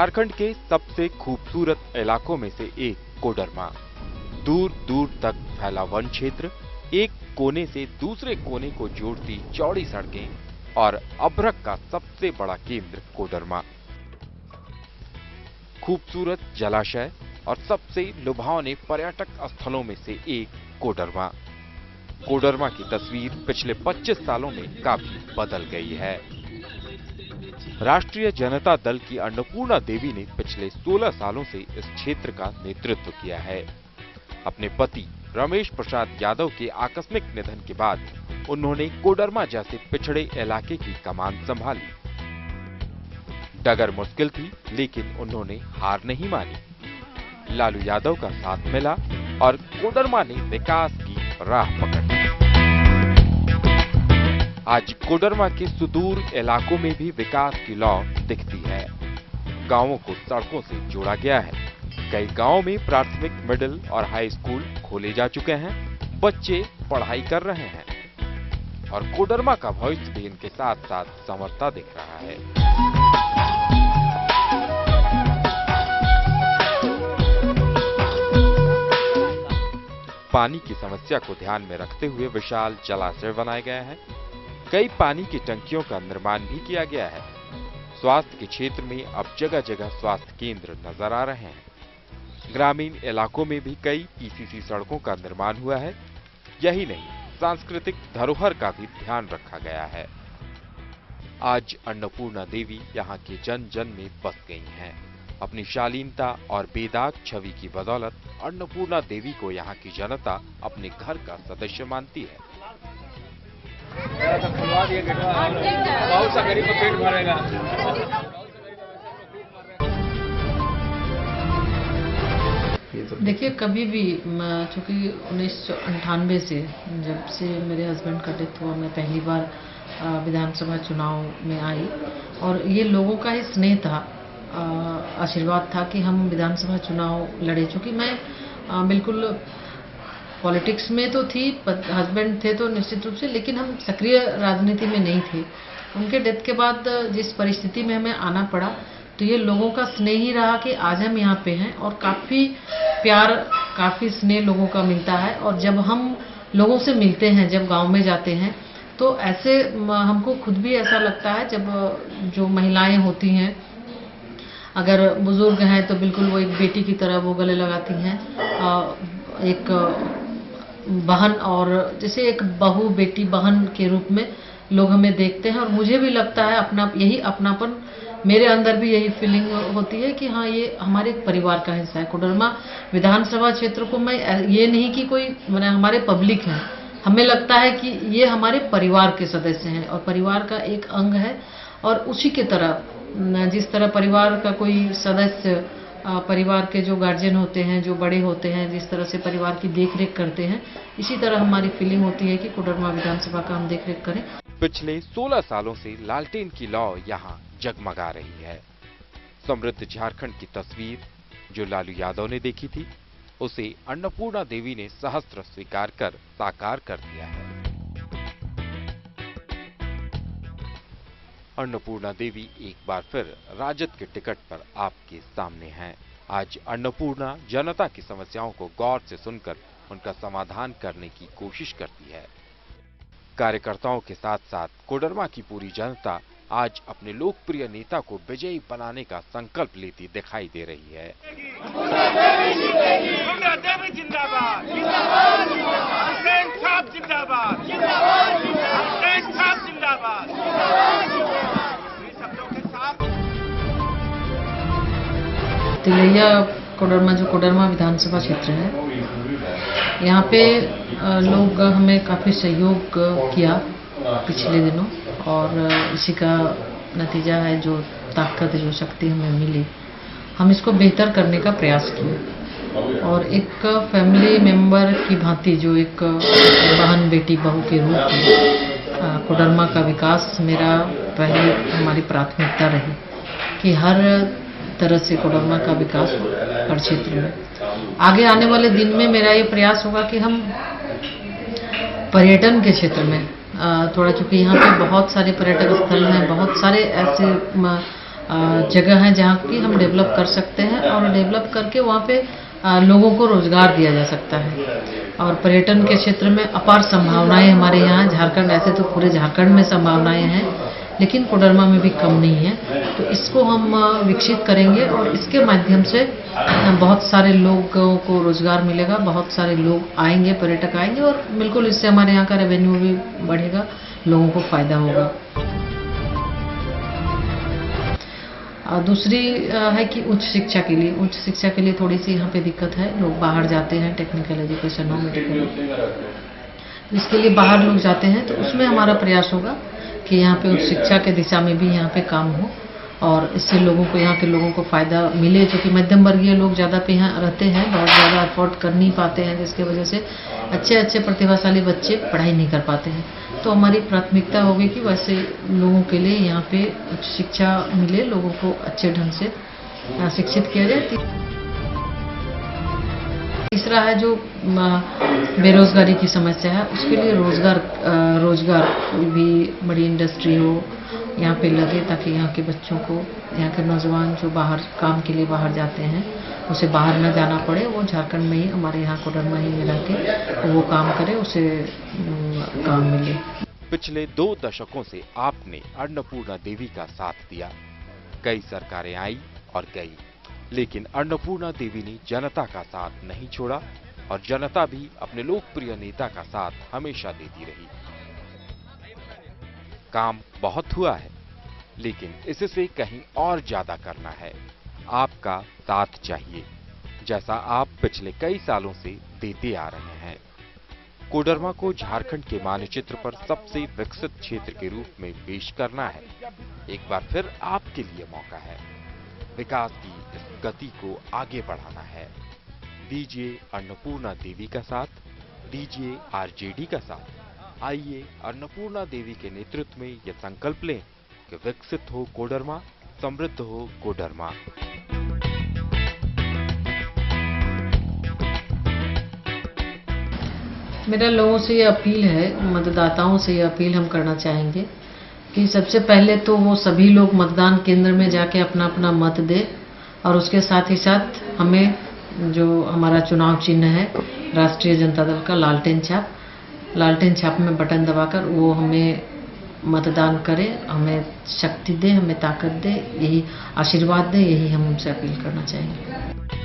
झारखंड के सबसे खूबसूरत इलाकों में से एक कोडरमा। दूर दूर तक फैला वन क्षेत्र, एक कोने से दूसरे कोने को जोड़ती चौड़ी सड़कें और अभ्रक का सबसे बड़ा केंद्र कोडरमा। खूबसूरत जलाशय और सबसे लुभावने पर्यटक स्थलों में से एक कोडरमा। कोडरमा की तस्वीर पिछले 25 सालों में काफी बदल गई है। राष्ट्रीय जनता दल की अन्नपूर्णा देवी ने पिछले 16 सालों से इस क्षेत्र का नेतृत्व किया है। अपने पति रमेश प्रसाद यादव के आकस्मिक निधन के बाद उन्होंने कोडरमा जैसे पिछड़े इलाके की कमान संभाली। डगर मुश्किल थी, लेकिन उन्होंने हार नहीं मानी। लालू यादव का साथ मिला और कोडरमा ने विकास की राह पकड़ी। आज कोडरमा के सुदूर इलाकों में भी विकास की लौ दिखती है। गांवों को सड़कों से जोड़ा गया है। कई गांवों में प्राथमिक, मिडिल और हाई स्कूल खोले जा चुके हैं। बच्चे पढ़ाई कर रहे हैं और कोडरमा का भविष्य भी इनके साथ साथ संवरता दिख रहा है। पानी की समस्या को ध्यान में रखते हुए विशाल जलाशय बनाए गए हैं। कई पानी की टंकियों का निर्माण भी किया गया है। स्वास्थ्य के क्षेत्र में अब जगह जगह स्वास्थ्य केंद्र नजर आ रहे हैं। ग्रामीण इलाकों में भी कई पीसीसी सड़कों का निर्माण हुआ है। यही नहीं, सांस्कृतिक धरोहर का भी ध्यान रखा गया है। आज अन्नपूर्णा देवी यहाँ के जन जन में बस गई हैं। अपनी शालीनता और बेदाग छवि की बदौलत अन्नपूर्णा देवी को यहाँ की जनता अपने घर का सदस्य मानती है। देखिए, कभी भी चूंकि 1998 से जब से मेरे हस्बैंड का डेथ हुआ, मैं पहली बार विधानसभा चुनाव में आई और ये लोगों का ही स्नेह था, आशीर्वाद था कि हम विधानसभा चुनाव लड़े। चूंकि मैं बिल्कुल पॉलिटिक्स में तो थी, हस्बैंड थे तो निश्चित रूप से, लेकिन हम सक्रिय राजनीति में नहीं थे। उनके डेथ के बाद जिस परिस्थिति में हमें आना पड़ा, तो ये लोगों का स्नेह ही रहा कि आज हम यहाँ पे हैं और काफ़ी प्यार, काफ़ी स्नेह लोगों का मिलता है। और जब हम लोगों से मिलते हैं, जब गांव में जाते हैं, तो ऐसे हमको खुद भी ऐसा लगता है, जब जो महिलाएं होती हैं, अगर बुजुर्ग हैं तो बिल्कुल वो एक बेटी की तरह वो गले लगाती हैं, एक बहन और जैसे एक बहू, बेटी, बहन के रूप में लोग हमें देखते हैं। और मुझे भी लगता है अपना, यही अपनापन, मेरे अंदर भी यही फीलिंग होती है कि हाँ, ये हमारे परिवार का हिस्सा है। कोडरमा विधानसभा क्षेत्र को मैं ये नहीं कि कोई मैंने हमारे पब्लिक है, हमें लगता है कि ये हमारे परिवार के सदस्य हैं और परिवार का एक अंग है। और उसी के तरह, जिस तरह परिवार का कोई सदस्य, परिवार के जो गार्जियन होते हैं, जो बड़े होते हैं, जिस तरह से परिवार की देखरेख करते हैं, इसी तरह हमारी फीलिंग होती है कि कोडरमा विधानसभा का हम देखरेख करें। पिछले 16 सालों से लालटेन की लौ यहाँ जगमगा रही है। समृद्ध झारखंड की तस्वीर जो लालू यादव ने देखी थी, उसे अन्नपूर्णा देवी ने सहस्त्र स्वीकार कर साकार कर दिया है। अन्नपूर्णा देवी एक बार फिर राजद के टिकट पर आपके सामने हैं। आज अन्नपूर्णा जनता की समस्याओं को गौर से सुनकर उनका समाधान करने की कोशिश करती है। कार्यकर्ताओं के साथ साथ कोडरमा की पूरी जनता आज अपने लोकप्रिय नेता को विजयी बनाने का संकल्प लेती दिखाई दे रही है। तिलैया कोडरमा, जो कोडरमा विधानसभा क्षेत्र है, यहाँ पे लोग हमें काफ़ी सहयोग किया पिछले दिनों और इसी का नतीजा है जो ताकत, जो शक्ति हमें मिली। हम इसको बेहतर करने का प्रयास किए और एक फैमिली मेंबर की भांति, जो एक बहन, बेटी, बहू के रूप में कोडरमा का विकास मेरा पहले हमारी प्राथमिकता रही कि हर तरह से कोडरमा का विकास हो हर क्षेत्र में। आगे आने वाले दिन में मेरा ये प्रयास होगा कि हम पर्यटन के क्षेत्र में थोड़ा, चूंकि यहाँ पे बहुत सारे पर्यटक स्थल हैं, बहुत सारे ऐसे जगह हैं जहाँ की हम डेवलप कर सकते हैं और डेवलप करके वहाँ पे लोगों को रोजगार दिया जा सकता है। और पर्यटन के क्षेत्र में अपार संभावनाएं हमारे यहाँ झारखंड, ऐसे तो पूरे झारखंड में संभावनाएं हैं, लेकिन कोडरमा में भी कम नहीं है। तो इसको हम विकसित करेंगे और इसके माध्यम से बहुत सारे लोगों को रोजगार मिलेगा, बहुत सारे लोग आएंगे, पर्यटक आएंगे और बिल्कुल इससे हमारे यहाँ का रेवेन्यू भी बढ़ेगा, लोगों को फायदा होगा। दूसरी है कि उच्च शिक्षा के लिए थोड़ी सी यहाँ पे दिक्कत है। लोग बाहर जाते हैं, टेक्निकल एजुकेशन हो, मेडिकल, इसके लिए बाहर लोग जाते हैं। तो उसमें हमारा प्रयास होगा कि यहाँ पे उच्च शिक्षा के दिशा में भी यहाँ पे काम हो और इससे लोगों को, यहाँ के लोगों को फ़ायदा मिले, जो कि मध्यम वर्गीय लोग ज़्यादा पे यहाँ रहते हैं, बहुत ज़्यादा अफोर्ड कर नहीं पाते हैं, जिसकी वजह से अच्छे प्रतिभाशाली बच्चे पढ़ाई नहीं कर पाते हैं। तो हमारी प्राथमिकता होगी कि वैसे लोगों के लिए यहाँ पे उच्च शिक्षा मिले, लोगों को अच्छे ढंग से शिक्षित किया जाए। तीसरा है जो बेरोजगारी की समस्या है, उसके लिए रोजगार कोई भी बड़ी इंडस्ट्री हो यहाँ पे लगे, ताकि यहाँ के बच्चों को, यहाँ के नौजवान जो बाहर काम के लिए बाहर जाते हैं, उसे बाहर न जाना पड़े, वो झारखंड में ही, हमारे यहाँ कोडरमा ही में रह के वो काम करे, उसे काम मिले। पिछले 2 दशकों से आपने अन्नपूर्णा देवी का साथ दिया। कई सरकारें आई और गई, लेकिन अन्नपूर्णा देवी ने जनता का साथ नहीं छोड़ा और जनता भी अपने लोकप्रिय नेता का साथ हमेशा देती रही। काम बहुत हुआ है, लेकिन इससे कहीं और ज्यादा करना है। आपका साथ चाहिए, जैसा आप पिछले कई सालों से देते आ रहे हैं। कोडरमा को झारखंड के मानचित्र पर सबसे विकसित क्षेत्र के रूप में पेश करना है। एक बार फिर आपके लिए मौका है। विकास की इस गति को आगे बढ़ाना है। दीजिए अन्नपूर्णा देवी का साथ, दीजिए आरजेडी का साथ। आइए अन्नपूर्णा देवी के नेतृत्व में यह संकल्प लें कि विकसित हो कोडरमा, समृद्ध हो कोडरमा। मेरा लोगों से ये अपील है, मतदाताओं से ये अपील हम करना चाहेंगे कि सबसे पहले तो वो सभी लोग मतदान केंद्र में जाके अपना अपना मत दे और उसके साथ ही साथ हमें जो हमारा चुनाव चिन्ह है राष्ट्रीय जनता दल का लालटेन छाप में बटन दबाकर वो हमें मतदान करे, हमें शक्ति दे, हमें ताकत दे, यही आशीर्वाद दे, यही हम उनसे अपील करना चाहेंगे।